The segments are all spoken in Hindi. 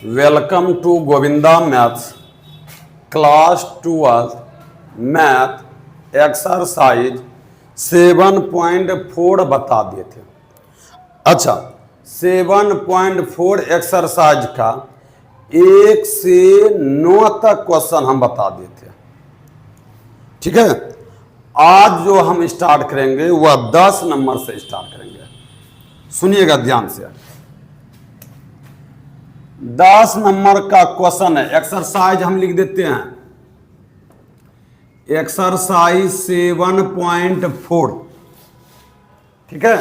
Welcome to Govinda maths class 12 math exercise 7.4 बता दिए थे। अच्छा, 7.4 एक्सरसाइज का 1 से 9 तक क्वेश्चन हम बता दिए थे। ठीक है, आज जो हम स्टार्ट करेंगे वह 10 नंबर से स्टार्ट करेंगे। सुनिएगा ध्यान से। 10 नंबर का क्वेश्चन है, एक्सरसाइज हम लिख देते हैं एक्सरसाइज 7.4। ठीक है,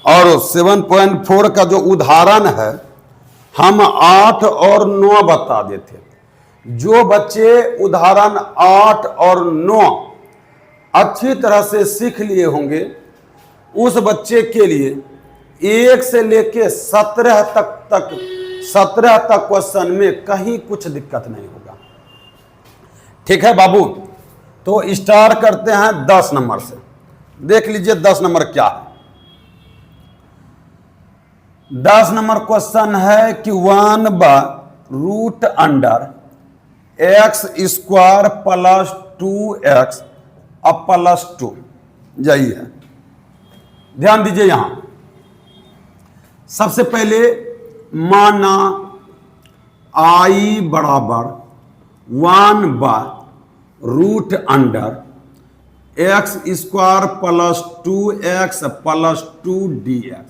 और 7.4 का जो उदाहरण है हम 8 और 9 बता देते। जो बच्चे उदाहरण 8 और 9 अच्छी तरह से सीख लिए होंगे उस बच्चे के लिए 1 से लेके 17 तक क्वेश्चन में कहीं कुछ दिक्कत नहीं होगा। ठीक है बाबू, तो स्टार्ट करते हैं 10 नंबर से। देख लीजिए 10 नंबर क्या है। 10 नंबर क्वेश्चन है कि 1/√x² प्लस 2x अब प्लस 2 यही है। ध्यान दीजिए, यहां सबसे पहले माना I बराबर 1/√x² plus 2x plus 2dx।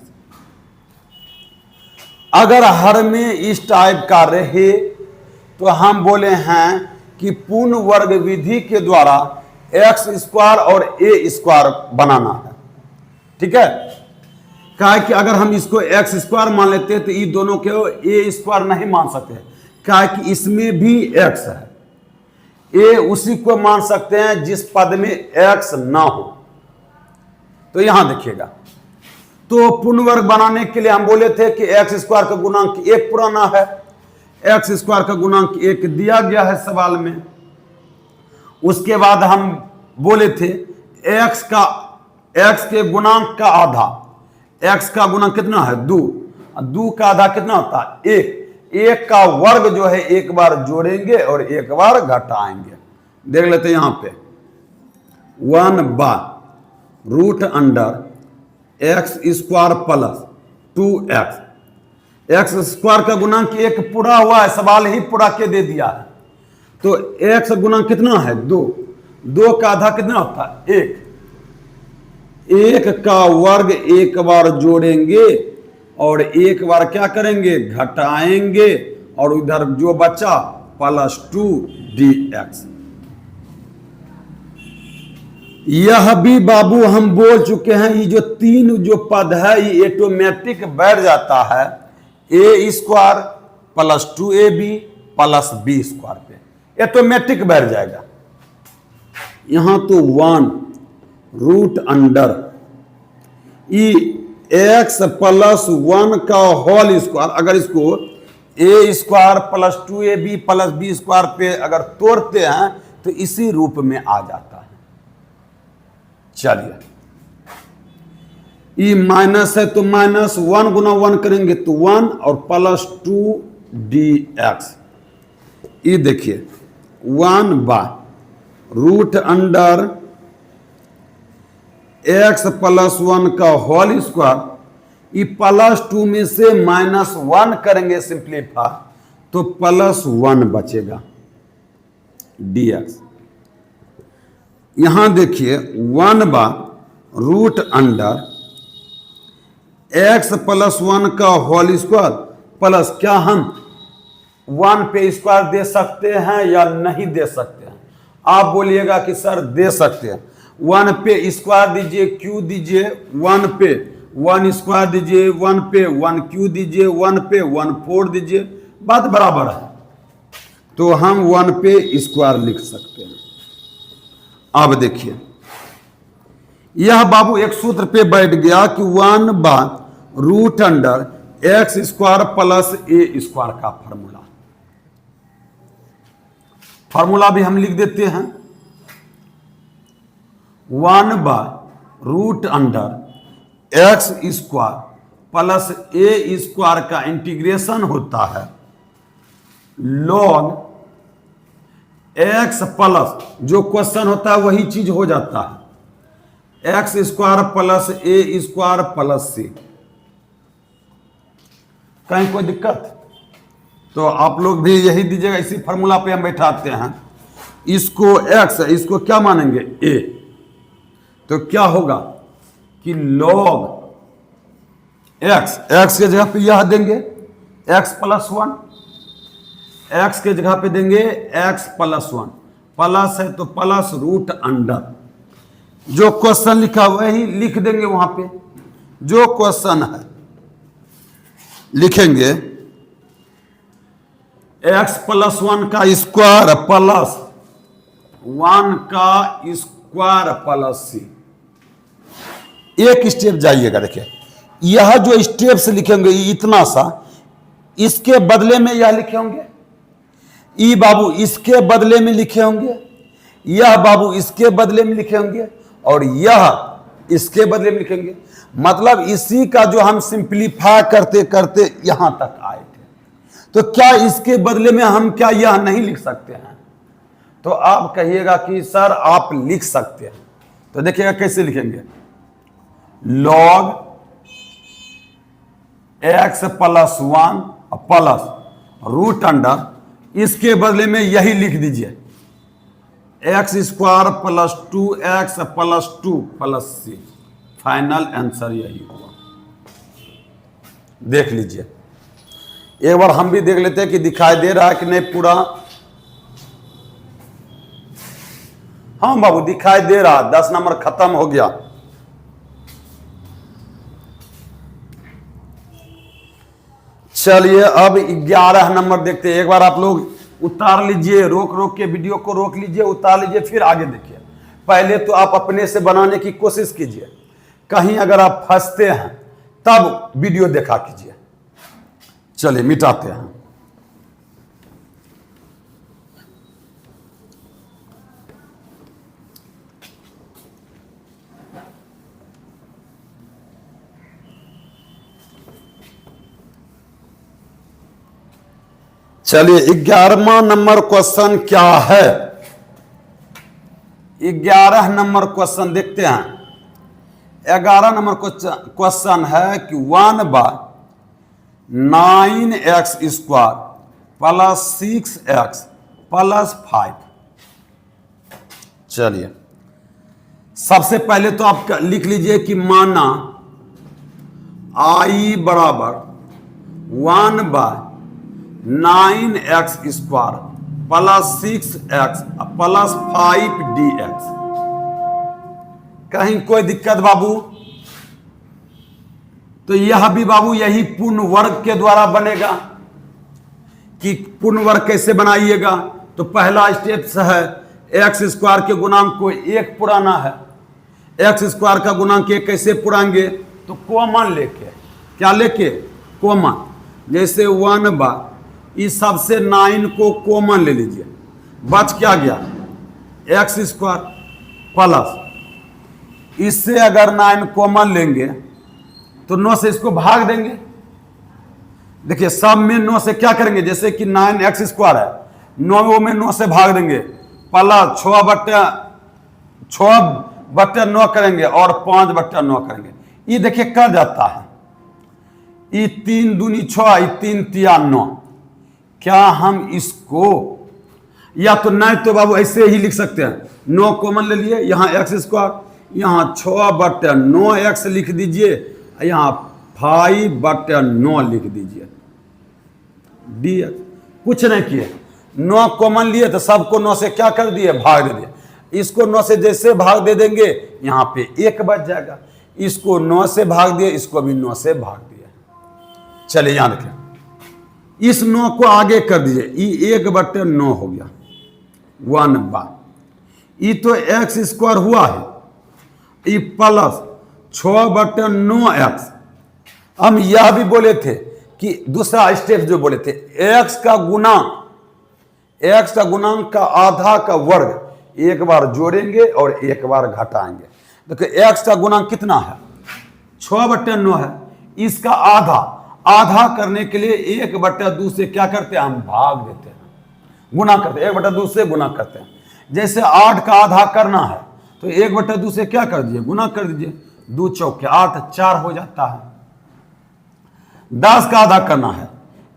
अगर हर में इस टाइप का रहे तो हम बोले हैं कि पूर्ण वर्ग विधि के द्वारा x² और a² बनाना है। ठीक है, कहा कि अगर हम इसको x² मान लेते हैं तो ये दोनों के a² नहीं मान सकते, कहा कि इसमें भी x है। a उसी को मान सकते हैं जिस पद में x ना हो। तो यहां देखिएगा, तो पूर्ण वर्ग बनाने के लिए हम बोले थे कि x² का गुणांक 1 पुराना है, x² का गुणांक 1 दिया गया है सवाल में। उसके बाद हम बोले थे x के गुणांक का आधा, x का गुणांक कितना है 2, 2 का आधा कितना होता है 1, 1 का वर्ग जो है एक बार जोड़ेंगे और एक बार घटाएंगे। देख लेते हैं यहां पे 1/√x² प्लस 2x। x² का गुणांक 1 पूरा हुआ है, सवाल ही पूरा के दे दिया है। तो x गुणांक कितना है 2, 2 का आधा कितना होता है 1, 1 का वर्ग एक बार जोड़ेंगे और एक बार क्या करेंगे घटाएंगे और इधर जो बचा प्लस 2dx। यह भी बाबू हम बोल चुके हैं, ये जो 3 जो पद है ये ऑटोमेटिक बैठ जाता है a² plus 2ab plus b² पे, ऑटोमेटिक बैठ जाएगा। यहां तो 1√अंडर x प्लस 1 का होल स्क्वायर, अगर इसको a² plus 2ab plus b² पे अगर तोड़ते हैं तो इसी रूप में आ जाता है। चलिए, ये माइनस है तो माइनस 1 गुना 1 करेंगे तो 1 और प्लस 2dx। ये देखिए 1/√x प्लस 1 का होल स्क्वायर, ये प्लस 2 में से माइनस 1 करेंगे सिंप्लीफाई तो प्लस 1 बचेगा dx। यहां देखिए 1/√x प्लस 1 का होल स्क्वायर प्लस, क्या हम 1 पे स्क्वायर दे सकते हैं या नहीं दे सकते हैं? आप बोलिएगा कि सर दे सकते हैं। 1 पे स्क्वायर दीजिए, क्यू दीजिए, 1 पे 1 स्क्वायर दीजिए, 1 पे 1 क्यू दीजिए, 1 पे 1 4 दीजिए, बात बराबर है। तो हम 1 पे स्क्वायर लिख सकते हैं। अब देखिए यह बाबू एक सूत्र पे बैठ गया कि 1/√x² प्लस a² का फार्मूला भी हम लिख देते हैं। 1/√x² प्लस a² का इंटीग्रेशन होता है log x प्लस, जो क्वेश्चन होता है वही चीज हो जाता है, एक्स स्क्वायर प्लस ए स्क्वायर प्लस सी। कहीं कोई दिक्कत? तो आप लोग भी यही दीजिएगा, इसी फॉर्मूला पे हम बैठाते हैं। इसको x, इसको क्या मानेंगे a, तो क्या होगा कि log x के जगह पे यह देंगे x प्लस 1, x के जगह पे देंगे x प्लस 1, प्लस है तो प्लस रूट अंडर, जो क्वेश्चन लिखा वही लिख देंगे वहां पे, जो क्वेश्चन है लिखेंगे x प्लस 1 का स्क्वायर प्लस 1 का स्क्वायर प्लस सी। एक स्टेप जाइएगा, देखिए यह जो स्टेप से लिखेंगे इतना सा, इसके बदले में यह लिखे होंगे, ई बाबू इसके बदले में लिखे होंगे, यह बाबू इसके बदले में लिखे होंगे, और यह इसके बदले में लिखेंगे। मतलब इसी का जो हम सिंप्लीफाई करते करते यहां तक आए थे, तो क्या इसके बदले में हम क्या यह नहीं लिख सकते हैं? तो आप कहिएगा कि सर आप लिख सकते हैं, तो देखिएगा कैसे लिखेंगे, log x plus 1 plus root under, इसके बदले में यही लिख दीजिए X square plus 2x plus 2 plus C. Final answer यही हुआ। देख लीजिए, एक बार हम भी देख लेते हैं कि दिखाई दे रहा है कि नहीं पूरा। हाँ बाबू दिखाई दे रहा, 10 नंबर खत्म हो गया। चलिए अब 11 नंबर देखते हैं। एक बार आप लोग उतार लीजिए, रोक रोक के वीडियो को रोक लीजिए, उतार लीजिए, फिर आगे देखिए। पहले तो आप अपने से बनाने की कोशिश कीजिए, कहीं अगर आप फंसते हैं तब वीडियो देखा कीजिए। चलिए मिटाते हैं। चलिए 11वां नंबर क्वेश्चन क्या है? 11 नंबर क्वेश्चन देखते हैं। 11 नंबर क्वेश्चन है कि 1/9x square plus 6x plus 5। चलिए सबसे पहले तो आप लिख लीजिए कि माना i बराबर 1/9x square plus 6x plus 5dx। कहीं कोई दिक्कत बाबू? तो यह भी बाबू यही पूर्ण वर्ग के द्वारा बनेगा। कि पूर्ण वर्ग कैसे बनाइएगा? तो पहला स्टेप है एक्स स्क्वायर के गुणांक को एक पुराना है। एक्स स्क्वायर का गुणांक एक कैसे पुराएंगे? तो कॉमन लेके। क्या लेके? कॉमन। जैसे 1/, इस सबसे 9 को कॉमन ले लीजिए, बच क्या गया? एक्स स्क्वायर प्लस, इससे अगर 9 कॉमन लेंगे तो 9 से इसको भाग देंगे। देखिए सब में 9 से क्या करेंगे? जैसे कि 9x स्क्वायर है, 9 में 9 से भाग देंगे, प्लस 6/9 करेंगे और 5/9 करेंगे। ये देखिए कर जाता है। ये 3 दूनी 6, ये 3 तिया 9। क्या हम इसको या तो नहीं तो बाबू ऐसे ही लिख सकते हैं, 9 कॉमन ले लिए, यहाँ एक्स स्क्वायर, यहाँ 6/9x लिख दीजिए, यहाँ 5/9 लिख दीजिए dx। कुछ नहीं किए, 9 कॉमन लिए तो सबको 9 से क्या कर दिए? भाग दे दिए। इसको 9 से जैसे भाग दे देंगे यहाँ पे 1 बच जाएगा। इसको 9 से भाग दिए, इसको भी 9 से भाग दिए। चलिए यहाँ देखें, इस 9 को आगे कर दीजिए, ये 1/9 हो गया। 1/, ये तो एक्स स्क्वायर हुआ है, ये प्लस 6/9x। हम यह भी बोले थे कि दूसरा स्टेप जो बोले थे, x का गुणांक का आधा का वर्ग एक बार जोड़ेंगे और एक बार घटाएंगे। देखो x का गुणांक कितना है? 6/9 है, इसका आधा, आधा करने के लिए 1/2 से क्या करते हैं, हम भाग देते हैं, गुना करते हैं, 1/2 से गुना करते हैं। जैसे 8 का आधा करना है तो 1/2 से क्या कर दीजिए, गुना कर दीजिए, 2 चौके 8, 4 हो जाता है। 10 का आधा करना है,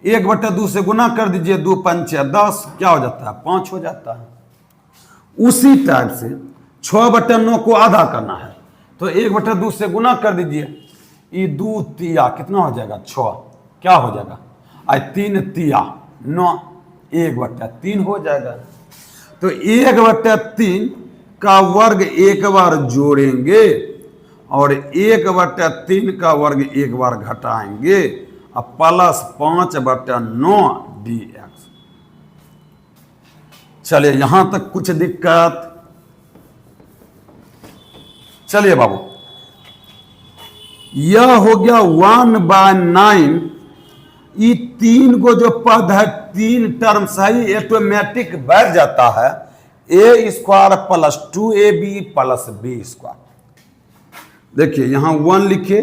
1/2 से गुना कर दीजिए, 2 पंचे 10, क्या हो जाता है, 5 हो जाता है। उसी टाइप से 6/9 को आधा करना है तो 1/2 से गुना कर दीजिए, ये 2 तिया कितना हो जाएगा, 6, क्या हो जाएगा, 3 तिया 9, 1/3 हो जाएगा। तो 1/3 का वर्ग एक बार जोड़ेंगे और 1/3 का वर्ग एक बार घटाएंगे, अब प्लस 5/9 dx। चलिए यहां तक कुछ दिक्कत, चलिए बाबू, यह हो गया 1/9। ये 3 को जो पद है, 3 टर्म सही ऑटोमेटिक बैठ जाता है, a² plus 2ab plus b²। देखिए यहां 1 लिखे,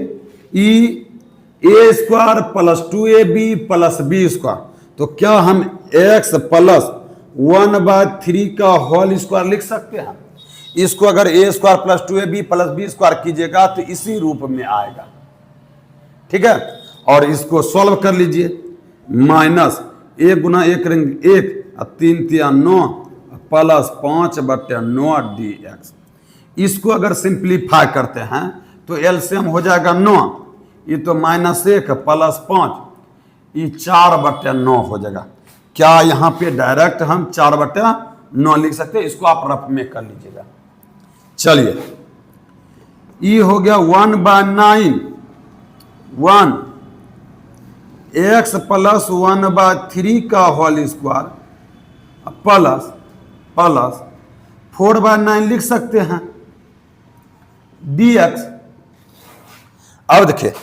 a² plus 2ab plus b², तो क्या हम x प्लस 1/3 का होल स्क्वायर लिख सकते हैं। इसको अगर a² plus 2ab plus b² कीजिएगा तो इसी रूप में आएगा, ठीक है। और इसको सॉल्व कर लीजिए, माइनस 1 गुना 1 करेंगे 1, 3 तिया 9 प्लस 5/9 dx। इसको अगर सिंप्लीफाई करते हैं तो एलसीएम हो जाएगा 9, ये तो -1 प्लस 5, ये 4/9 हो जाएगा। क्या यहाँ पे डायरेक्ट हम 4/9 लिख सकते हैं, इसको आप रफ में कर लीजिएगा। चलिए ये हो गया 1/9, 1 x प्लस 1/3 का होल स्क्वायर प्लस 4/9 लिख सकते हैं dx। अब देखिए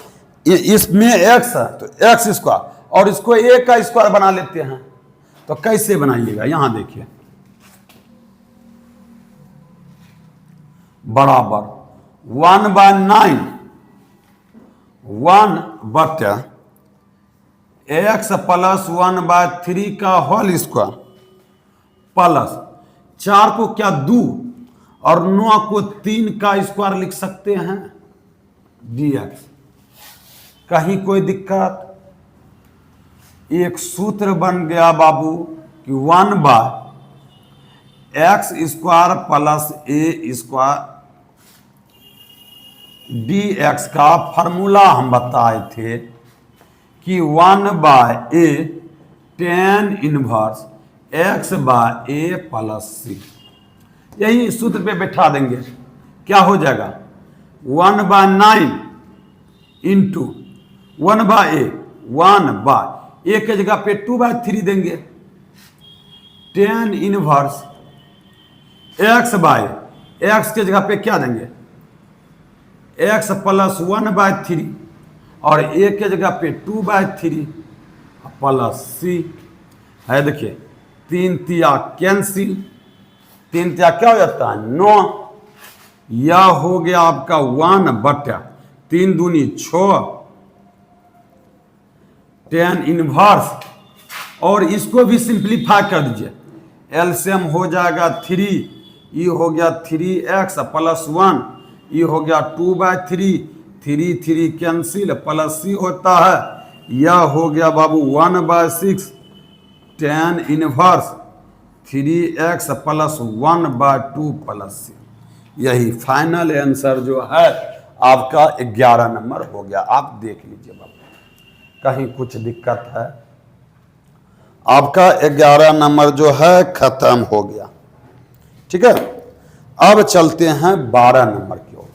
इसमें x है तो x² और इसको a का स्क्वायर बना लेते हैं, तो कैसे बनाइएगा, यहां देखिए, बराबर 1/9 1/x प्लस 1/3 का होल स्क्वायर प्लस 4 को क्या 2 और 9 को 3 का स्क्वायर लिख सकते हैं dx। कहीं कोई दिक्कत, एक सूत्र बन गया बाबू कि 1/x² प्लस a² dx का फॉर्मूला हम बताए थे कि 1/a tan inverse x/a plus c। यही सूत्र पे बैठा देंगे, क्या हो जाएगा 1/9 इंटू 1/a, 1/a के जगह पे 2/3 देंगे, tan इनवर्स x के जगह पे क्या देंगे, x प्लस 1/3 और a के जगह पे 2/3 प्लस c है। देखिए 3 तिया कैंसिल, 3 तिया क्या हो जाता है 9, यह हो गया आपका 1/3 दूनी 6 tan इनवर्स, और इसको भी सिंप्लीफाई कर दीजिए, एलसीएम हो जाएगा 3, ये हो गया 3x प्लस 1, ये हो गया 2/3, 3 3 कैंसिल प्लस c होता है, यह हो गया बाबू 1/6 tan inverse 3x plus 1/2 plus c। यही फाइनल आंसर जो है आपका 11 नंबर हो गया। आप देख लीजिए बाबू, कहीं कुछ दिक्कत है, आपका 11 नंबर जो है खत्म हो गया, ठीक है। अब चलते हैं 12 नंबर की ओर,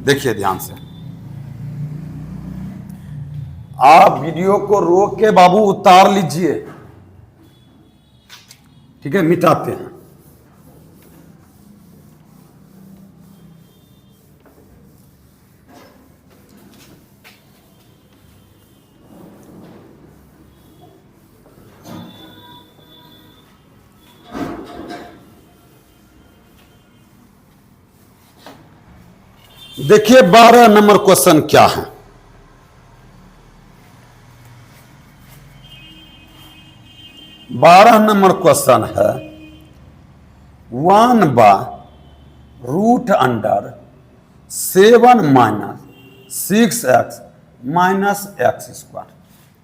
देखिए ध्यान से, आप वीडियो को रोक के बाबू उतार लीजिए, ठीक है, मिटाते हैं। देखिए 12 नंबर क्वेश्चन क्या है। 12 नंबर क्वेश्चन है 1/√7 - 6x - x²।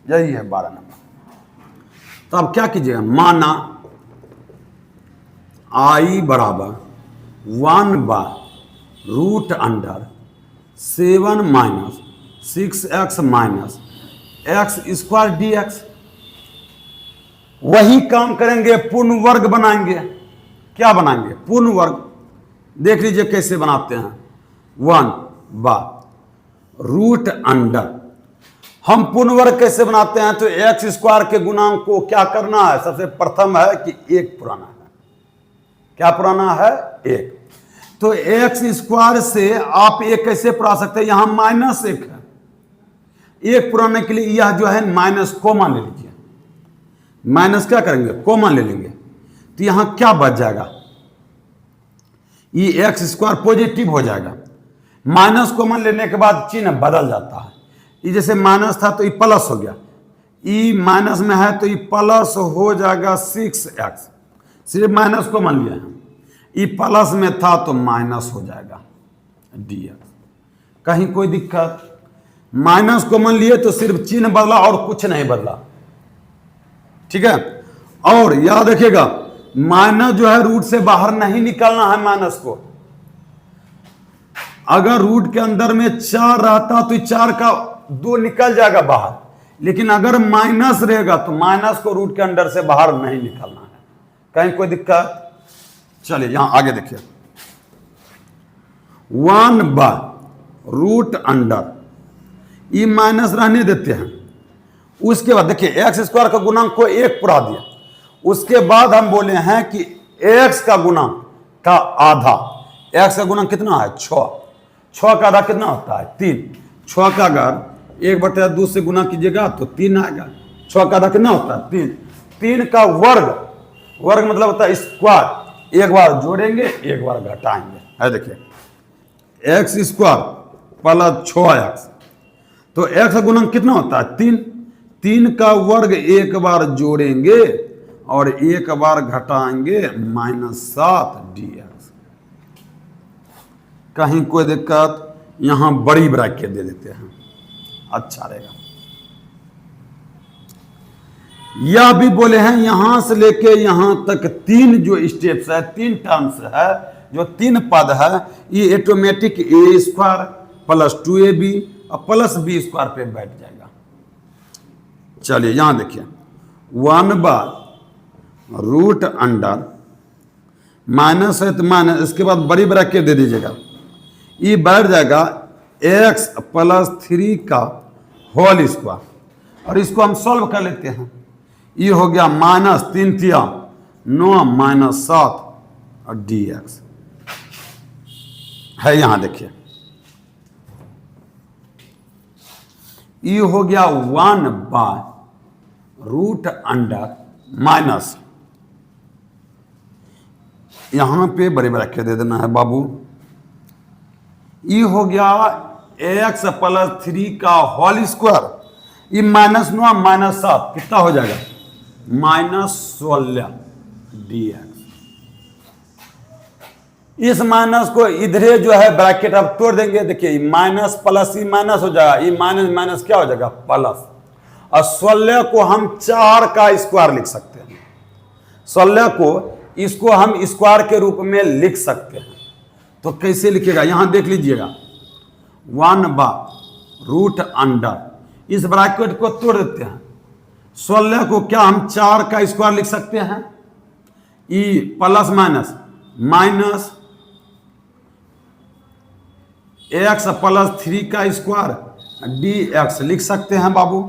यही है 12 नंबर। तो अब क्या कीजिएगा, माना I बराबर 1/√7 - 6x - x² dx। वही काम करेंगे, पूर्ण वर्ग बनाएंगे। क्या बनाएंगे? पूर्ण वर्ग। देख लीजिए कैसे बनाते हैं। 1/√। हम पूर्ण वर्ग कैसे बनाते हैं? तो x² के गुणांक को क्या करना है? सबसे प्रथम है कि 1 पुराना है। क्या पुराना है? 1। तो x² से आप 1 कैसे पुरा सकते हैं? यहां -1 है, 1 पुराने के लिए यह जो है माइनस कॉमन ले लीजिए। माइनस क्या करेंगे? कॉमन ले लेंगे। तो यहां क्या बच जाएगा? ये x² पॉजिटिव हो जाएगा। माइनस कॉमन लेने के बाद चिन्ह बदल जाता है। ये जैसे माइनस था तो ये प्लस हो गया, ये माइनस में है तो ये प्लस हो जाएगा 6x। सिर्फ माइनस कॉमन लिया है। ये प्लस में था तो माइनस हो जाएगा dx। कहीं कोई दिक्कत? माइनस कॉमन लिए तो सिर्फ चिन्ह बदला और कुछ नहीं बदला। ठीक है। और याद रखिएगा, माइनस जो है रूट से बाहर नहीं निकालना है। माइनस को अगर रूट के अंदर में 4 रहता तो 4 का 2 निकल जाएगा बाहर, लेकिन अगर माइनस रहेगा तो माइनस को रूट के अंदर से बाहर नहीं निकालना है। कहीं कोई दिक्कत? चलिए यहां आगे देखिए। 1/√। ये माइनस रहने देते हैं। उसके बाद देखिए x² का गुणांक को 1 पुरा दिया। उसके बाद हम बोले हैं कि x का गुणांक का आधा। x का गुणांक कितना है? 6। 6 का आधा कितना होता है? 3। 6 का अगर 1/2 से गुना कीजिएगा तो 3 आएगा। 6 का आधा कितना होता है? 3। 3 का वर्ग, वर्ग मतलब होता है स्क्वायर। एक बार जोड़ेंगे, एक बार घटाएंगे। है देखिए x² + 6x। तो x का गुणांक कितना होता है? 3। 3 का वर्ग एक बार जोड़ेंगे और एक बार घटाएंगे, -7 dx। कहीं कोई दिक्कत? यहां बड़ी ब्रैकेट दे देते हैं, अच्छा रहेगा। यह भी बोले हैं यहां से लेके यहां तक 3 जो स्टेप्स है, 3 टर्म्स है, जो 3 पद है, ये ऑटोमेटिक a² + 2ab और +b² पे बैठ जाएगा। चलिए यहां देखिए 1/√। माइनस है तो माइनस, इसके बाद बड़ी ब्रैकेट दे दीजिएगा। ये बैठ जाएगा x + 3 का होल स्क्वायर। और इसको हम सॉल्व कर लेते हैं। ये हो गया -3 × 9 - 7 और dx है। यहां देखिए ये हो गया 1/√। यहां पे बड़े ब्रैकेट दे देना है बाबू। ये हो गया x + 3 का होल स्क्वायर। ये -9 - 7 कितना हो जाएगा? -16 dx। इस माइनस को इधरे जो है ब्रैकेट अब तोड़ देंगे। देखिए माइनस प्लस ही माइनस हो जाएगा, ये माइनस माइनस क्या हो जाएगा? प्लस। और 16 को हम 4 का स्क्वायर लिख सकते हैं। 16 को इसको हम स्क्वायर के रूप में लिख सकते हैं। तो कैसे लिखेगा? यहां देख लीजिएगा 1/√। इस ब्रैकेट को तोड़ देते हैं। 16 को क्या हम 4 का स्क्वायर लिख सकते हैं? E plus minus minus x + 3 का स्क्वायर dx लिख सकते हैं बाबू।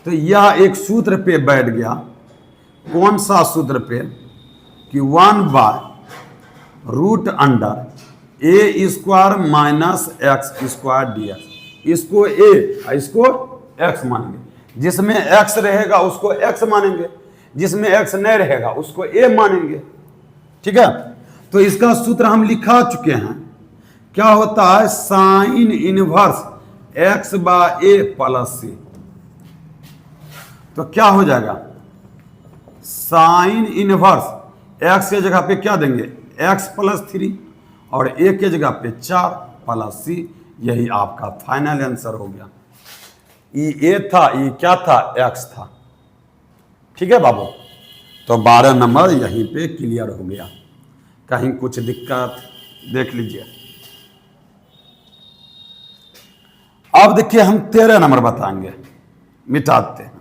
तो यह एक सूत्र पे बैठ गया। कौन सा सूत्र पे? कि 1/√a² - x² dx। इसको a, इसको x मानेंगे। जिसमें x रहेगा उसको x मानेंगे, जिसमें x नहीं रहेगा उसको a मानेंगे। ठीक है। तो इसका सूत्र हम लिखा चुके हैं। क्या होता है? Sine inverse x/a + c। तो क्या हो जाएगा? साइन इनवर्स एक्स के जगह पे क्या देंगे, एक्स प्लस 3 और ए के जगह पे 4 प्लस सी। यही आपका फाइनल आंसर हो गया। ये ए था, ये क्या था, एक्स था। ठीक है बाबू, तो 12 नंबर यहीं पे क्लियर हो गया। कहीं कुछ दिक्कत देख लीजिए। अब देखिए हम 13 नंबर बताएंगे, मिटाते हैं।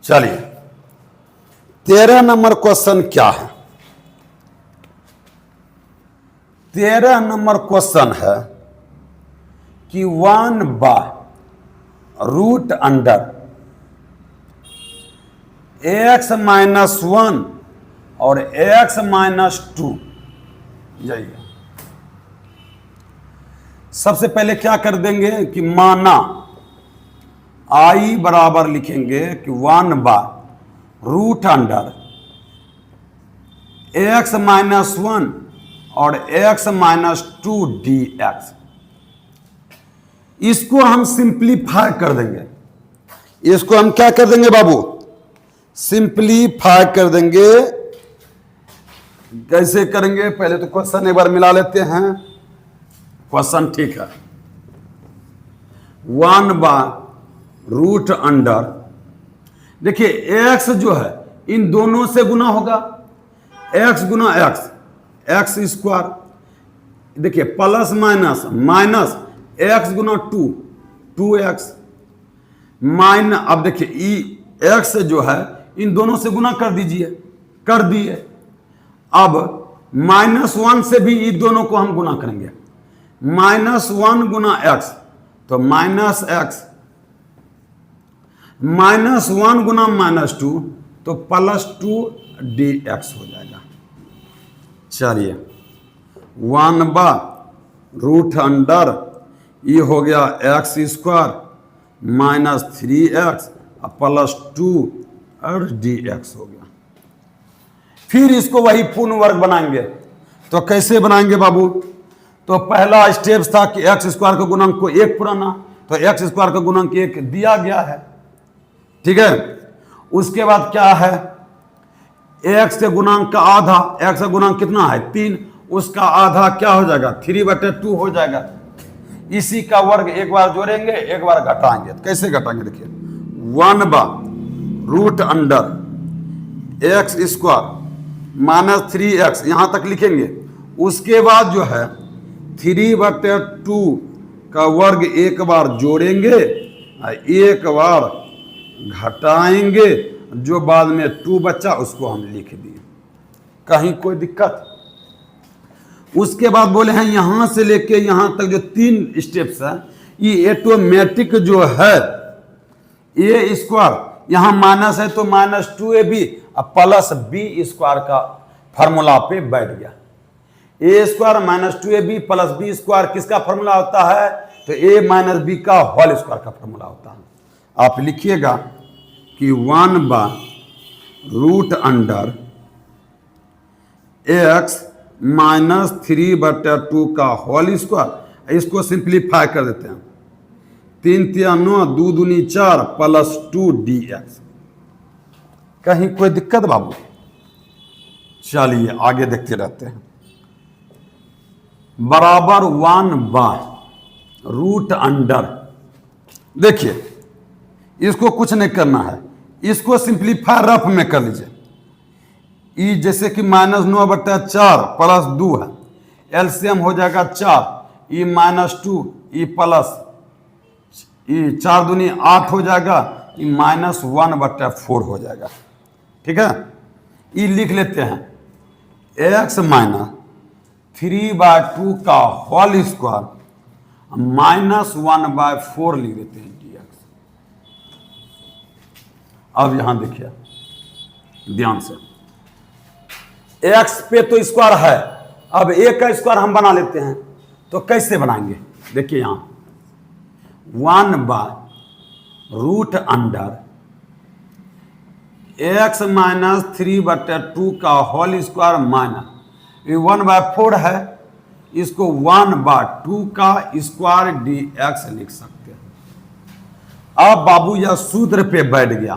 चलिए 13 नंबर क्वेश्चन क्या है। 13 नंबर क्वेश्चन है कि 1/√अंडर x माइनस 1 और x माइनस 2, यही है। सबसे पहले क्या कर देंगे कि माना आई बराबर लिखेंगे कि 1/√अंडर x माइनस 1 और x माइनस 2 dx। इसको हम सिंप्लीफाई कर देंगे। इसको हम क्या कर देंगे बाबू, सिंप्लीफाई कर देंगे। कैसे करेंगे, पहले तो क्वेश्चन एक बार मिला लेते हैं। क्वेश्चन ठीक है, 1/√अंडर, देखिए x जो है इन दोनों से गुना होगा, x गुना x स्क्वायर, देखिए प्लस माइनस माइनस x गुना 2x माइनस। अब देखिए x जो है इन दोनों से गुना कर दीजिए, कर दिए। अब -1 से भी इन दोनों को हम गुना करेंगे, -1 गुना x तो -x, -1 गुना -2 तो +2 dx हो जाएगा। चलिए 1/√अंडर ये हो गया x square minus 3x plus 2 और dx हो गया। फिर इसको वही पूर्ण वर्ग बनाएंगे। तो कैसे बनाएंगे बाबू, तो पहला स्टेप था कि x स्क्वायर का गुणांक को 1 पुराना, तो x स्क्वायर का गुणांक 1 दिया गया है। ठीक है, उसके बाद क्या है, x के गुणांक का आधा, x का गुणांक कितना है 3, उसका आधा क्या हो जाएगा 3/2 हो जाएगा। इसी का वर्ग एक बार जोड़ेंगे एक बार घटाएंगे। तो कैसे घटाएंगे, देखिए 1/√अंडर x स्क्वायर माइनस 3x यहां तक लिखेंगे। उसके बाद जो है 3/2 का वर्ग एक बार जोड़ेंगे, एक बार घटाएंगे, जो बाद में 2 बचा उसको हम लिख दिए। कहीं कोई दिक्कत। उसके बाद बोले हैं यहां से लेके यहां तक जो 3 स्टेप्स है ये ऑटोमेटिक जो है ए स्क्वायर, यहां माइनस है तो -2ab प्लस बी स्क्वायर का फॉर्मूला पे बैठ गया। A square -2ab plus B square किसका फॉर्मूला होता है, तो ए माइनस बी का होल स्क्वायर का फॉर्मूला होता है। आप लिखिएगा कि 1/√अंडर x माइनस 3/2 का होल स्क्वायर। इसको सिंप्लीफाई कर देते हैं, 3 × 9 2 दूनी 4 प्लस 2 dx। कहीं कोई दिक्कत बाबू। चलिए आगे देखते रहते हैं। बराबर 1/√अंडर, देखिए इसको कुछ नहीं करना है, इसको सिंप्लीफाई रफ में कर लीजिए। ई जैसे कि -9/4 प्लस 2 है, एलसीएम हो जाएगा 4, ई -2 ई प्लस ई 4 दूनी 8 हो जाएगा, ई -1/4 हो जाएगा। ठीक है, ई लिख लेते हैं x माइनस 3/2 का होल स्क्वायर -1/4 लिख देते हैं dx। अब यहां देखिए ध्यान से, x पे तो स्क्वायर है अब ए का स्क्वायर हम बना लेते हैं, तो कैसे बनाएंगे? देखिए यहाँ 1/√अंडर x माइनस 3/2 का होल स्क्वायर माइनस 1/4 है, इसको 1/2 का स्क्वायर dx लिख सकते हैं। अब बाबू यह सूत्र पे बैठ गया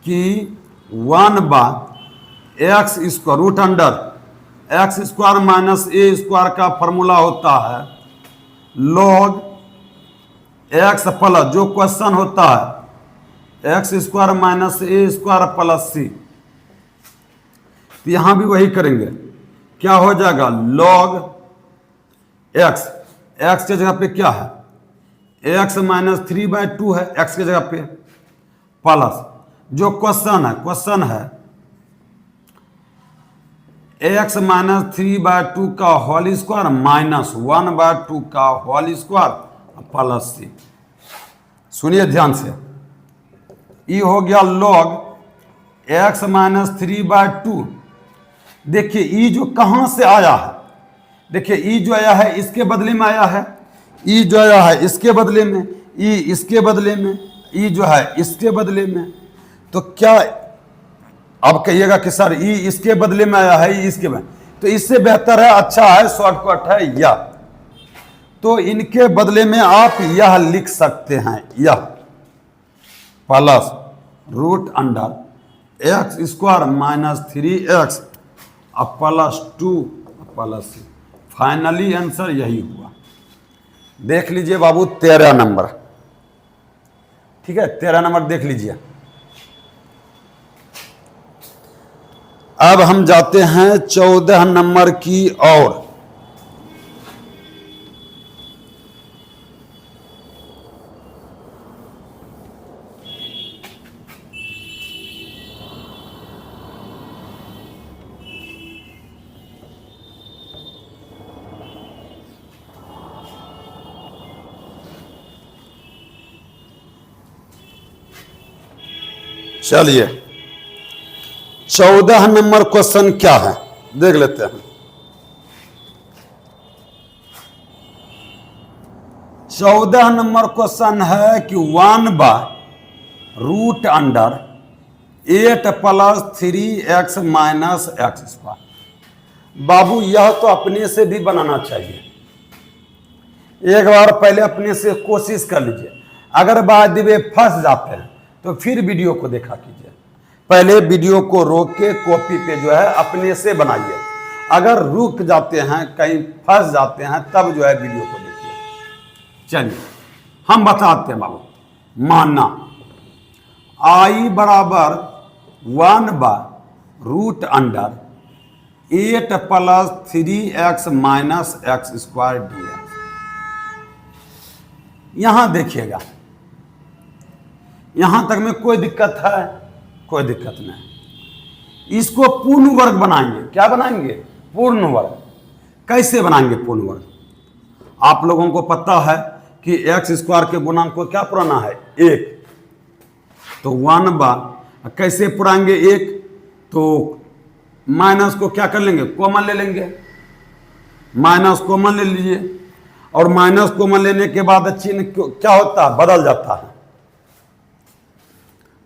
कि 1/x square root under x square minus A square का फॉर्मूला होता है log x प्लस जो क्वेश्चन होता है X square minus A square plus C. तो यहां भी वही करेंगे, क्या हो जाएगा log x, x के जगह पे क्या है x माइनस 3/2 है x के जगह पे, प्लस जो क्वेश्चन है x माइनस 3/2 का होल स्क्वायर माइनस 1/2 का होल स्क्वायर प्लस सी। सुनिए ध्यान से, ये हो गया log x माइनस 3/2। देखिए ई जो कहां से आया है, देखिए ई जो आया है इसके बदले में आया है, ई जो आया है इसके बदले में, ई इसके बदले में, ई जो है इसके बदले में। तो क्या अब कहिएगा कि सर ई इसके बदले में आया है, ई इसके बदले, तो इससे बेहतर है, अच्छा है, शॉर्टकट है यह। तो इनके बदले में आप यह लिख सकते हैं, यह plus root under X square minus 3x plus 2 plus C. Finally answer यही हुआ। देख लीजिए बाबू 13 नंबर, ठीक है 13 नंबर देख लीजिए। अब हम जाते हैं 14 नंबर की ओर। चलिए 14 नंबर क्वेश्चन क्या है देख लेते हैं। 14 नंबर क्वेश्चन है कि 1/√अंडर 8 plus 3x minus X square. बाबू यह तो अपने से भी बनाना चाहिए, एक बार पहले अपने से कोशिश कर लीजिए। अगर बाद में फंस जाते हैं तो फिर वीडियो को देखा कीजिए, पहले वीडियो को रोक के कॉपी पे जो है अपने से बनाइए। अगर रुक जाते हैं कहीं फंस जाते हैं तब जो है वीडियो को देखिए। चलिए हम बताते हैं बाबू, मानना I बराबर 1/√अंडर 8 plus 3x minus X square dx। यहां देखिएगा, यहां तक में कोई दिक्कत है? कोई दिक्कत नहीं। इसको पूर्ण वर्ग बनाएंगे। क्या बनाएंगे? पूर्ण वर्ग। कैसे बनाएंगे पूर्ण वर्ग? आप लोगों को पता है कि एक्स स्क्वायर के गुणांक को क्या पुराना है? 1। तो 1/, कैसे पुराएंगे 1? तो माइनस को क्या कर लेंगे? कॉमन ले लेंगे। माइनस कॉमन ले लीजिए, और माइनस कॉमन लेने के बाद चिन्ह क्या होता है? बदल जाता है।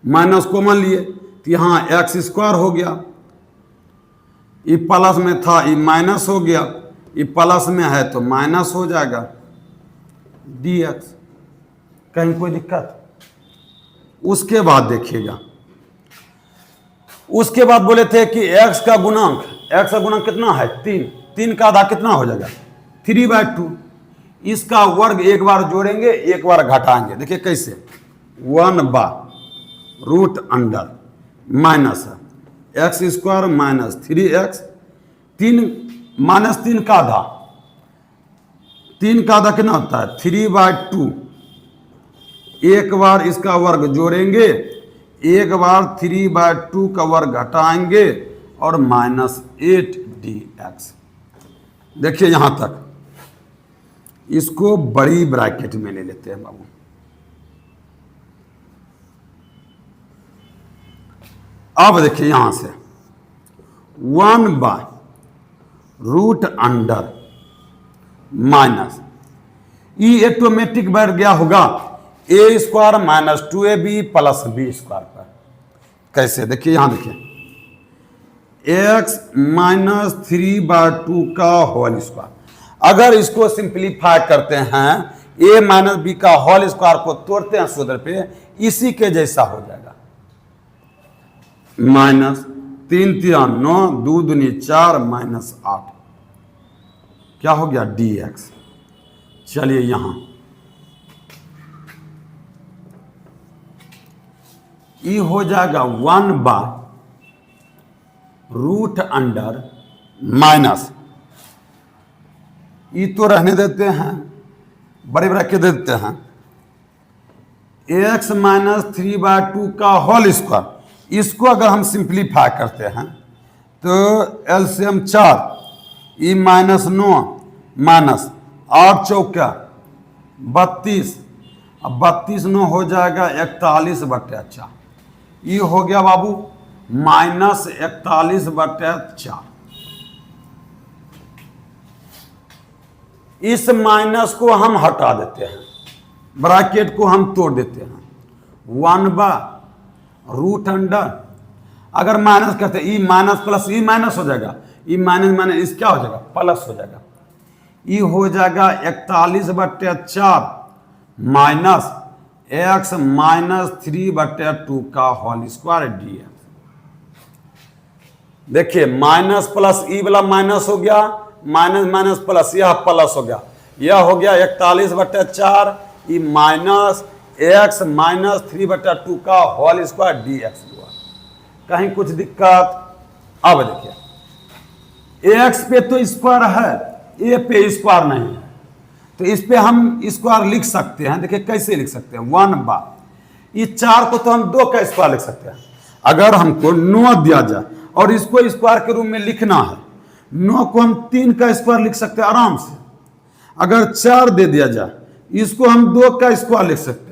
माइनस कॉमन लिए तो यहाँ एक्स स्क्वायर हो गया, ये प्लस में था ये माइनस हो गया, ये प्लस में है तो माइनस हो जाएगा dx। कहीं कोई दिक्कत? उसके बाद देखिएगा, उसके बाद बोले थे कि x का गुणांक कितना है? 3। 3 का आधा कितना हो जाएगा? 3/2। इसका वर्ग एक बार जोड़ेंगे एक बार घटाएंगे। देखिए कैसे, 1/√अंडर minus X square minus 3x, 3 minus 3 का आधा, 3 का आधा कितना होता है? 3/2। एक बार इसका वर्ग जोड़ेंगे, एक बार 3/2 का वर्ग घटाएंगे और -8dx। देखिए यहां तक, इसको बड़ी ब्रैकेट में ले लेते हैं बाबू। अब देखिए यहां से 1/√अंडर माइनस, ये ऑटोमेटिक बैठ गया होगा a² minus 2ab plus b² पर। कैसे, देखिए यहां देखिए, x माइनस 3/2 का होल स्क्वायर। अगर इसको सिंप्लीफाई करते हैं, a माइनस बी का होल स्क्वायर को तोड़ते हैं सूत्र पे, इसी के जैसा हो जाएगा। माइनस 3 3 9 2 दूनी 4 माइनस 8, क्या हो गया dx। चलिए यहां ये हो जाएगा 1/√अंडर माइनस, ये तो रहने देते हैं, बड़े बड़ा के देते हैं, x माइनस 3/2 का होल स्क्वायर। इसको अगर हम सिंप्लीफाई करते हैं तो एलसीएम 4, ई माइनस 9 माइनस 8 चौका 32, अब 32 9 हो जाएगा 41/4, ये हो गया बाबू माइनस 41/4। इस माइनस को हम हटा देते हैं, ब्रैकेट को हम तोड़ देते हैं, 1/√अंडर, अगर माइनस करते हैं, E minus plus E minus हो जाएगा, ई माइनस माइनस इस क्या हो जाएगा प्लस हो जाएगा, ई हो जाएगा 41/4 माइनस x माइनस 3/2 का होल स्क्वायर dx। देखिए माइनस प्लस ई वाला माइनस हो गया, माइनस माइनस प्लस, यह प्लस हो गया, यह हो गया 41/4 ई माइनस x माइनस 3/2 का होल स्क्वायर dx हुआ। कहीं कुछ दिक्कत? अब देखिए x पे तो स्क्वायर है, a पे स्क्वायर नहीं है, तो इस पे हम स्क्वायर लिख सकते हैं। देखिए कैसे लिख सकते हैं, 1/, ये 4 को तो हम 2 का स्क्वायर लिख सकते हैं। अगर हमको 9 दिया जाए और इसको स्क्वायर के रूप में लिखना है, 9 को हम 3 का स्क्वायर लिख सकते हैं आराम से। अगर 4 दे दिया जाए, इसको हम 2 का स्क्वायर लिख सकते हैं।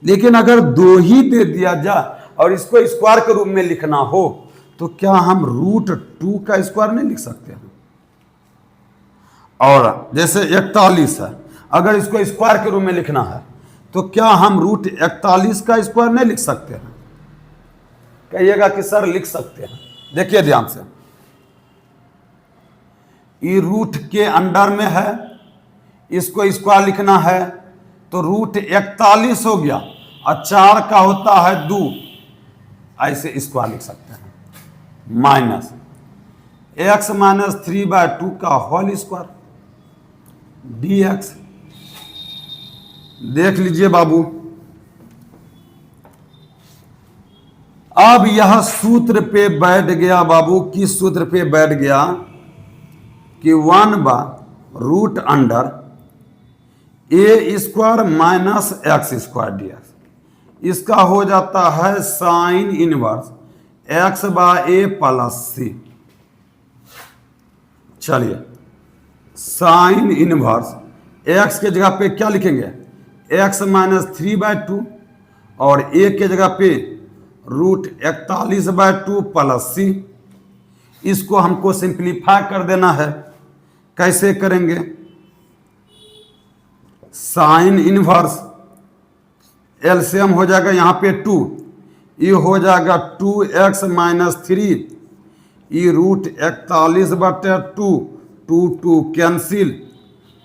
लेकिन अगर 2 ही दे दिया जाए और इसको स्क्वायर के रूप में लिखना हो, तो क्या हम √2 का स्क्वायर नहीं लिख सकते हैं? और जैसे 41 है, अगर इसको स्क्वायर के रूप में लिखना है, तो क्या हम √41 का स्क्वायर नहीं लिख सकते हैं? कहिएगा कि सर लिख सकते हैं। देखिए ध्यान से, ये रूट के अंडर में है, इसको स्क्वायर लिखना है तो √41 हो गया, और 4 का होता है 2, ऐसे स्क्वायर लिख सकते हैं। माइनस x माइनस 3/2 का होल स्क्वायर dx। देख लीजिए बाबू, अब यह सूत्र पे बैठ गया बाबू, किस सूत्र पे बैठ गया कि 1/√अंडर a² माइनस x² dx। इसका हो जाता है sine inverse x/a plus c। चलिए साइन इनवर्स x के जगह पे क्या लिखेंगे, x माइनस 3/2 और a के जगह पे √41/2 प्लस c। इसको हमको सिंप्लीफाई कर देना है। कैसे करेंगे, साइन इनवर्स एलसीएम हो जाएगा यहाँ पे 2, ये हो जाएगा 2x माइनस 3, ये √41/2, 2 कैंसिल,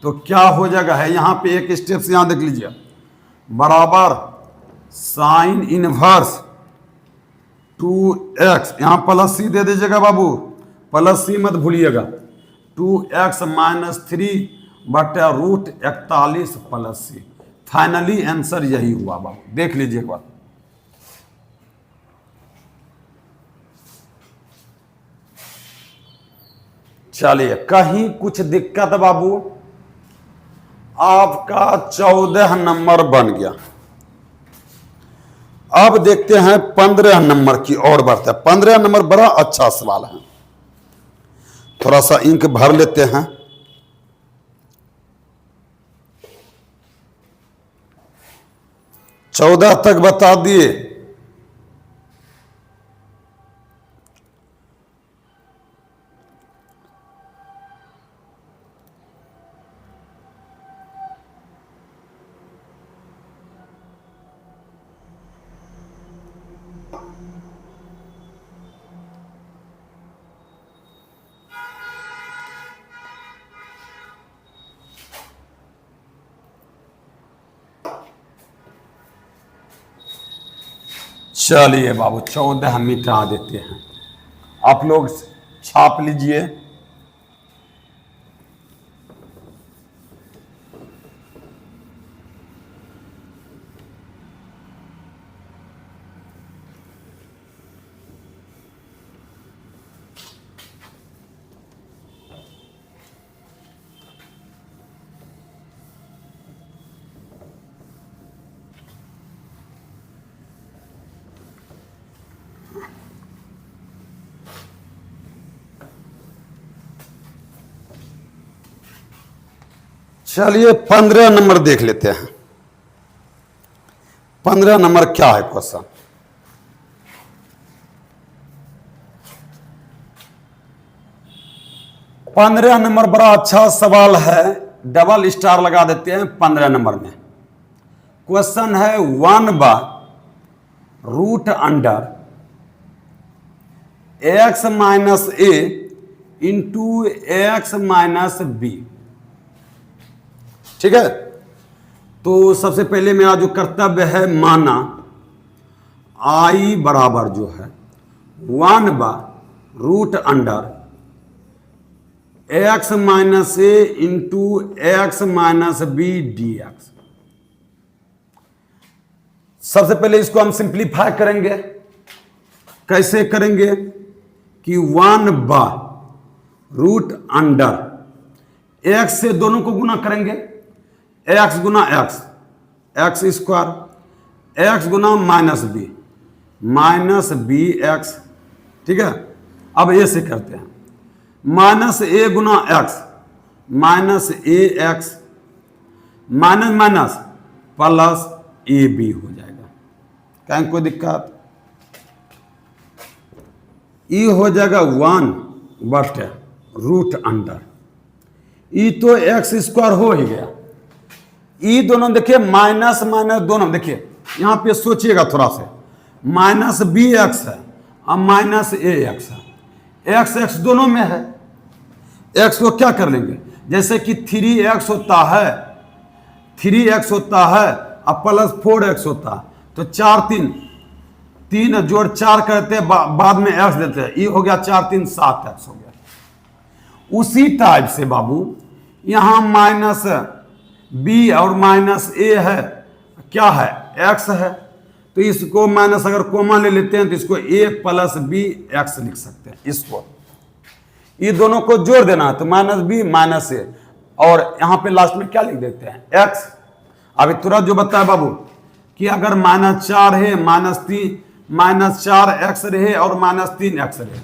तो क्या हो जाएगा है यहाँ पे एक स्टेप से यहाँ देख लीजिए, बराबर साइन इनवर्स 2x, यहाँ प्लस c दे दीजिएगा बाबू, प्लस c मत भूलिएगा, 2x minus 3/√41 plus c। Finally answer यही हुआ बाबू, देख लीजिए एक बार। चलिए कहीं कुछ दिक्कत बाबू? आपका 14 नंबर बन गया। अब देखते हैं 15 नंबर की ओर बढ़ते हैं। 15 नंबर बड़ा अच्छा सवाल है, थोड़ा सा इंक भर लेते हैं। चौदह तक बता दिए, चलिए बाबू 14 हम मिटा देते हैं, आप लोग छाप लीजिए। चलिए 15 नंबर देख लेते हैं। 15 नंबर क्या है क्वेश्चन? पंद्रह नंबर बड़ा अच्छा सवाल है, डबल स्टार लगा देते हैं 15 नंबर में। क्वेश्चन है 1/√अंडर x minus A into X minus B. ठीक है, तो सबसे पहले मेरा जो कर्तव्य है, माना आई बराबर जो है 1/√अंडर X minus A into X minus B D X. सबसे पहले इसको हम सिंप्लीफाई करेंगे। कैसे करेंगे कि 1/√अंडर एक्स से दोनों को गुना करेंगे, एक्स गुना एक्स, एक्स स्क्वायर, एक्स गुना माइनस बी एक्स। ठीक है, अब ए से करते हैं, माइनस ए गुना X minus A X, minus minus plus A B हो जाएगा। कहीं कोई दिक्कत? ई हो जाएगा 1/√अंडर, ई तो एक्स स्क्वायर हो ही गया। ई दोनों देखिए माइनस माइनस दोनों देखिए, यहां पे सोचिएगा थोड़ा सा, माइनस बी एक्स है और माइनस ए एक्स है, एक्स एक्स दोनों में है। एक्स को क्या कर लेंगे, जैसे कि 3x होता है, 3x होता है और प्लस 4x होता है, तो 4 3 जोड़ 4 करते हैं, बाद में x देते हैं, ये हो गया 4 3 7x हो गया। उसी टाइप से बाबू यहां माइनस बी और माइनस ए है, क्या है, x है, तो इसको माइनस अगर कॉमा ले लेते हैं तो इसको a प्लस बी एक्स लिख सकते हैं। इसको ये दोनों को जोड़ देना है, तो माइनस बी माइनस ए, और यहां पे लास्ट में क्या लिख देते हैं, x। अभी तुरंत जो बताया बाबू कि अगर -4 है, -4x रहे और -3x रहे,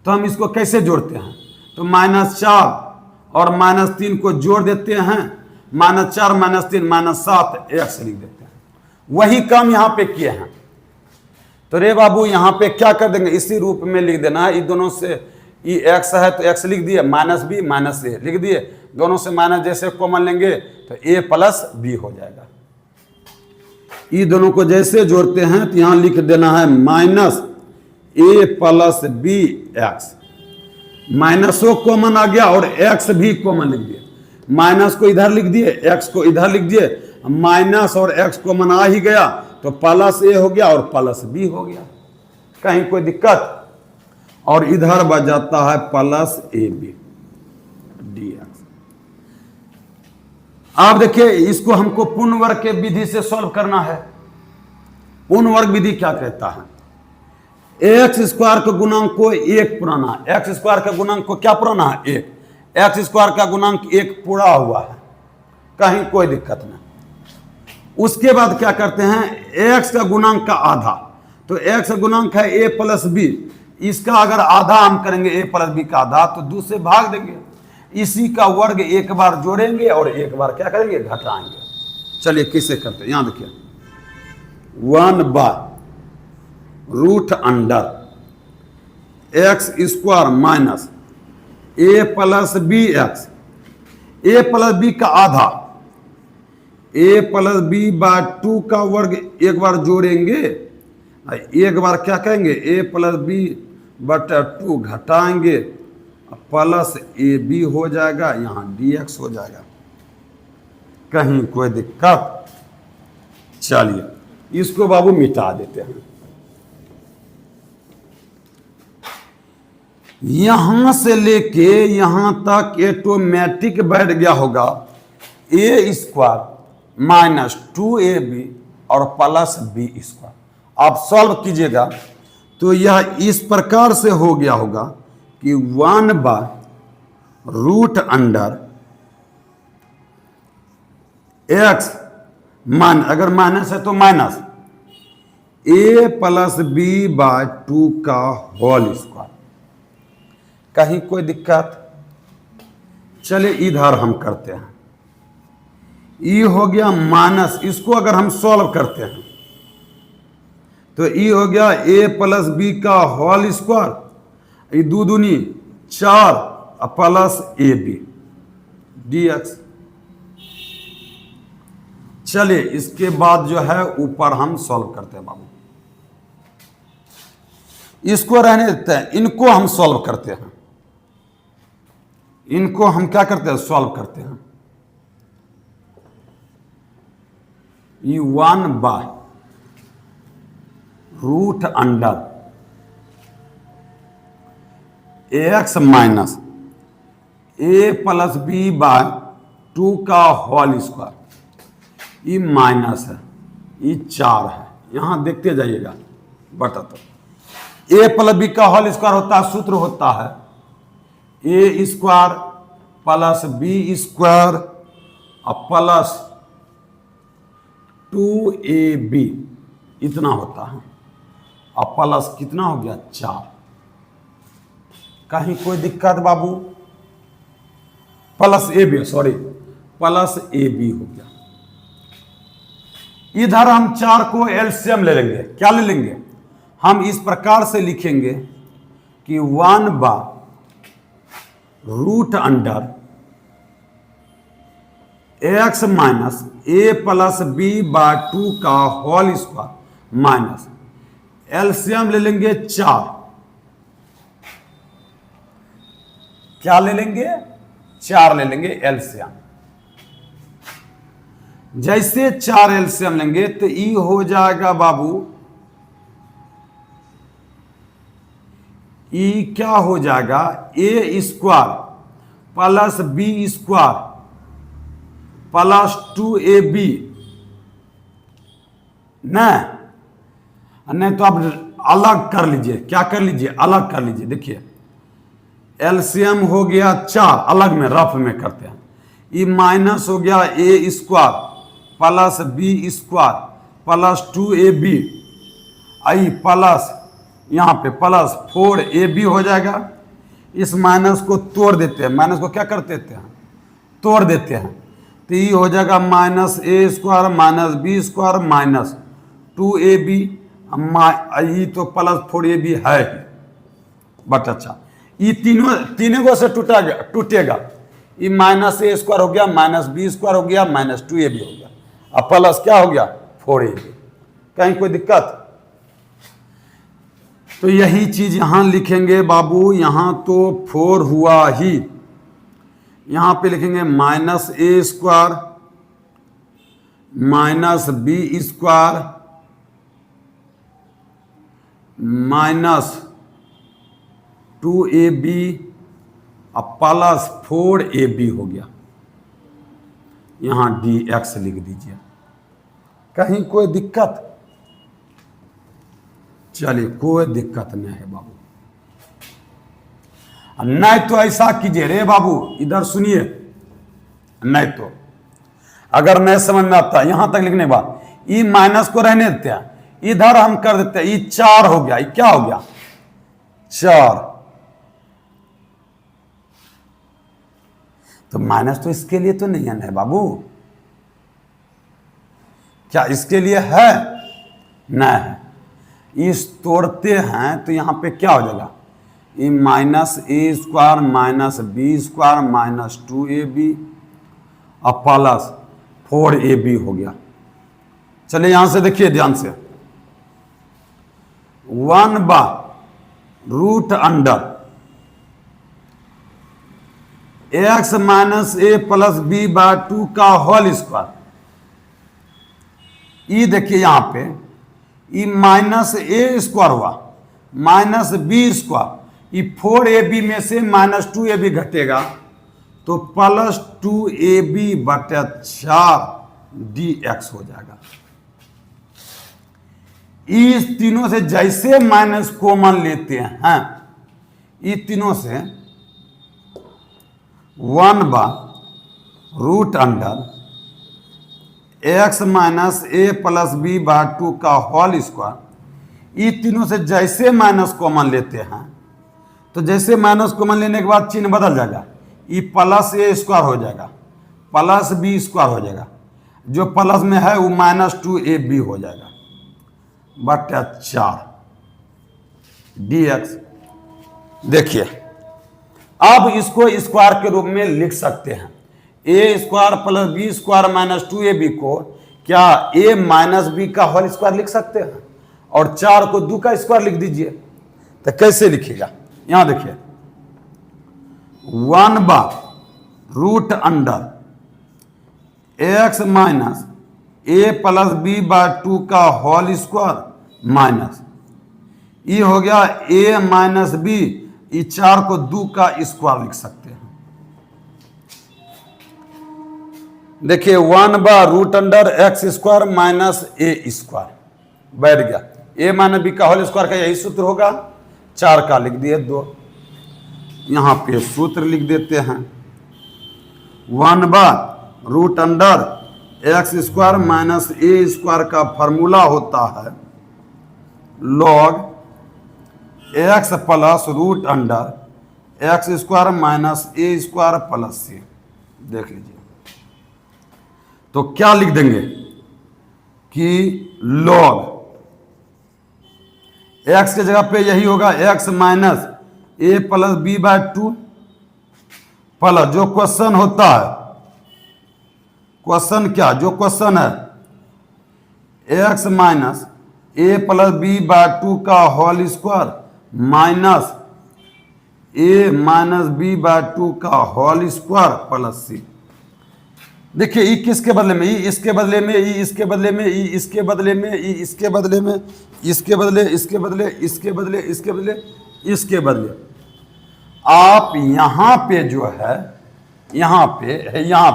तो हम इसको कैसे जोड़ते हैं, तो -4 और -3 को जोड़ देते हैं, -4 -3 -7x लिख देते हैं। वही काम यहां पे किए हैं। तो रे बाबू यहां पे क्या कर देंगे, इसी रूप में लिख देना है। ये दोनों से ये x है तो x लिख दिए, माइनस बी माइनस ए लिख दिए, दोनों से माइनस जैसे कॉमन लेंगे तो a प्लस बी हो जाएगा। ये दोनों को जैसे जोड़ते हैं तो यहां लिख देना है -a प्लस बी एक्स, माइनसो कॉमन आ गया और x भी कॉमन लिख दिए, माइनस को इधर लिख दिए, x को इधर लिख दिए, माइनस और x कॉमन आ ही गया तो प्लस a हो गया और प्लस b हो गया। कहीं कोई दिक्कत? और इधर बच जाता है plus A B D X. आप देखिए इसको हमको पूर्ण वर्ग के विधि से सॉल्व करना है। पूर्ण वर्ग विधि क्या कहता है, एक्स स्क्वायर के गुणांक को 1 पुराना है, एक्स स्क्वायर का गुणांक को क्या पुराना है, 1, एक्स स्क्वायर का गुणांक 1 पूरा हुआ है, कहीं कोई दिक्कत नहीं। उसके बाद क्या करते हैं, एक्स का गुणांक का आधा, तो एक्स का गुणांक है a प्लस बी, इसका अगर आधा हम करेंगे a प्लस बी का आधा तो 2 से भाग देंगे, इसी का वर्ग एक बार जोड़ेंगे और एक बार क्या करेंगे, घटाएंगे। चलिए किससे करते हैं, यहां देखिए 1/√अंडर X square minus a plus B X, a plus B का आधा, a प्लस बी बाय 2 का वर्ग एक बार जोड़ेंगे, एक बार क्या कहेंगे a प्लस बी बटा 2 घटाएंगे, प्लस ए बी हो जाएगा, यहाँ dx हो जाएगा। कहीं कोई दिक्कत? चलिए इसको बाबू मिटा देते हैं। यहां से लेके यहां तक ऑटोमेटिक बैठ गया होगा ए स्क्वायर माइनस 2ab और प्लस बी स्क्वायर। आप सॉल्व कीजिएगा तो यह इस प्रकार से हो गया होगा कि 1/√अंडर x मान, अगर माइनस है तो minus a plus B by 2 का होल स्क्वायर। कहीं कोई दिक्कत? चलिए इधर हम करते हैं। ई हो गया माइनस, इसको अगर हम सॉल्व करते हैं तो ई हो गया a प्लस बी का होल स्क्वायर, ये 2 दूनी 4 प्लस ab dx। चलिए इसके बाद जो है ऊपर हम सॉल्व करते हैं बाबू, इसको रहने देते हैं, इनको हम सॉल्व करते हैं। इनको हम क्या करते हैं? सॉल्व करते हैं। ये under x minus a plus B by 2 का होल स्क्वायर। ये माइनस है, ये 4 है, यहां देखते जाइएगा बटा। तो a प्लस बी का होल स्क्वायर होता है, सूत्र होता है a square plus B square plus 2ab इतना होता है, अब प्लस कितना हो गया? 4। कहीं कोई दिक्कत बाबू? Plus ab, sorry plus ab हो गया। इधर हम 4 को एलसीएम ले लेंगे। क्या ले लेंगे? हम इस प्रकार से लिखेंगे कि under x minus a plus B by 2 का होल स्क्वायर माइनस एलसीएम ले लेंगे 4। क्या ले लेंगे? 4 ले लेंगे एलसीएम। जैसे 4 एलसीएम लेंगे तो ई हो जाएगा बाबू, ई क्या हो जाएगा? a square plus B square plus 2ab। नहीं तो आप अलग कर लीजिए। क्या कर लीजिए? अलग कर लीजिए। देखिए एलसीएम हो गया 4, अलग में रफ में करते हैं। ये माइनस हो गया a square plus B square plus 2ab, आई प्लस यहाँ पे प्लस 4ab हो जाएगा। इस माइनस को तोड़ देते हैं, माइनस को क्या कर देते हैं? तोड़ देते हैं। तो ये हो जाएगा minus a square minus B square minus 2ab, ये तो प्लस 4ab है ही बट। अच्छा ये तीनों से टूटेगा। ये माइनस a स्क्वायर हो गया माइनस बी स्क्वायर हो गया माइनस 2ab हो गया, अब प्लस क्या हो गया? 4ab। कहीं कोई दिक्कत? तो यही चीज यहां लिखेंगे बाबू। यहां तो 4 हुआ ही, यहां पे लिखेंगे minus a square minus B square minus 2ab plus 4ab हो गया। यहां dx लिख दीजिए। कहीं कोई दिक्कत? चलिए कोई दिक्कत नहीं है बाबू। नहीं तो ऐसा कीजिए रे बाबू, इधर सुनिए। नहीं तो अगर नहीं समझ में आता यहां तक लिखने के बाद ई माइनस को रहने देते हैं, इधर हम कर देते हैं। ये 4 हो गया, ये क्या हो गया? 4। तो माइनस तो इसके लिए तो नहीं है बाबू। क्या इसके लिए है? नहीं है। इस तोड़ते हैं तो यहां पे क्या हो जाएगा? ये minus a square minus B square minus 2ab और प्लस 4ab हो गया। चलिए यहां से देखिए ध्यान से, under x minus a plus B by 2 का होल स्क्वायर। ये देखिए यहां पे ये माइनस a स्क्वायर हुआ माइनस बी स्क्वायर, ये 4ab में से -2ab घटेगा तो +2ab/4 dx हो जाएगा। इस तीनों से जैसे माइनस कॉमन लेते हैं, ये तीनों से 1/√x - a+b/2 का होल स्क्वायर, ये तीनों से जैसे माइनस कॉमन लेते हैं तो जैसे माइनस कॉमन लेने के बाद चिन्ह बदल जाएगा, ये +a² हो जाएगा, +b² हो जाएगा, जो प्लस में है वो -2ab हो जाएगा बटा 4 dx। देखिए अब इसको स्क्वायर के रूप में लिख सकते हैं, a² + b² -2ab को क्या a - b का होल स्क्वायर लिख सकते हैं, और 4 को 2 का स्क्वायर लिख दीजिए। तो कैसे लिखिएगा, यहां देखिए 1/√x - a+b/2 का होल स्क्वायर माइनस, ये हो गया a - b, ये 4 को 2 का स्क्वायर लिख सकते हैं। देखिए 1/√x² -a² बैठ गया, a - b का होल स्क्वायर का यही सूत्र होगा, 4 का लिख दिए 2, यहां पे सूत्र लिख देते हैं 1/√x² -a² का फॉर्मूला होता है log x + √x² -a² + c। देख लीजिए, तो क्या लिख देंगे कि log x के जगह पे यही होगा x - a+b/2 प्लस जो क्वेश्चन होता है, क्वेश्चन क्या, जो क्वेश्चन है x - a+b/2 का whole square minus a - b/2 का होल स्क्वायर प्लस c। देखिए ये किसके बदले में, ये इसके बदले में, ये इसके बदले में, ये इसके बदले में, ये इसके बदले में, इसके बदले, इसके बदले, इसके बदले, इसके बदले, इसके बदले। आप यहां पे जो है, यहां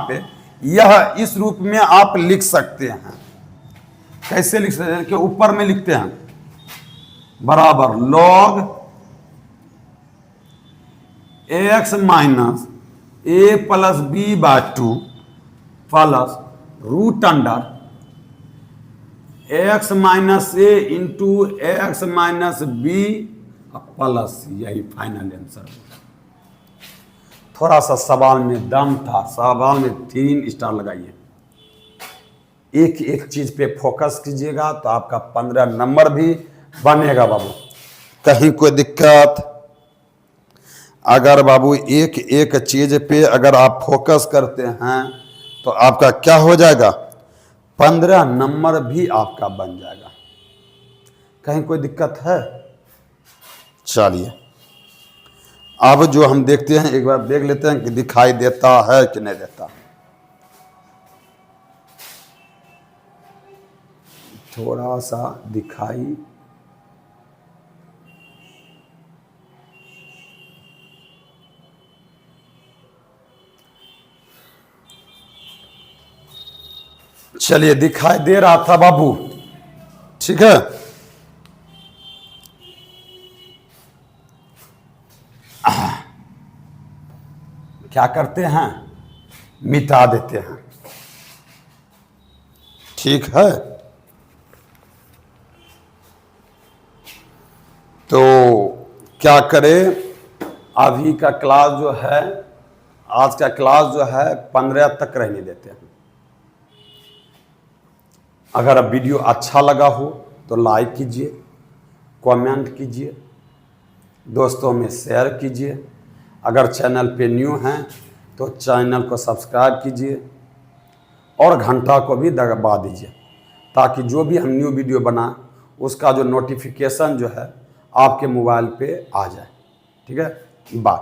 पे यह इस रूप में आप लिख सकते हैं। कैसे लिख सकते हैं कि ऊपर में लिखते हैं बराबर log x - a+b/2 plus √x - a into x - b plus, यही फाइनल आंसर। थोड़ा सा सवाल में दम था, सवाल में 3 स्टार लगाइए, एक एक चीज पे फोकस कीजिएगा तो आपका 15 नंबर भी बनेगा बाबू। कहीं कोई दिक्कत, अगर बाबू एक एक चीज पे अगर आप फोकस करते हैं तो आपका क्या हो जाएगा, 15 नंबर भी आपका बन जाएगा। कहीं कोई दिक्कत है? चलिए अब जो हम देखते हैं, एक बार देख लेते हैं कि दिखाई देता है कि नहीं देता। थोड़ा सा दिखाई, चलिए दिखाई दे रहा था बाबू, ठीक है। क्या करते हैं, मिटा देते हैं, ठीक है। तो क्या करें, अभी का क्लास जो है, आज का क्लास जो है 15 तक रहने देते हैं। अगर अब वीडियो अच्छा लगा हो तो लाइक कीजिए, कमेंट कीजिए, दोस्तों में शेयर कीजिए। अगर चैनल पे न्यू हैं तो चैनल को सब्सक्राइब कीजिए और घंटा को भी दबा दीजिए, ताकि जो भी हम न्यू वीडियो बनाएं उसका जो नोटिफिकेशन जो है आपके मोबाइल पे आ जाए, ठीक है। बाय।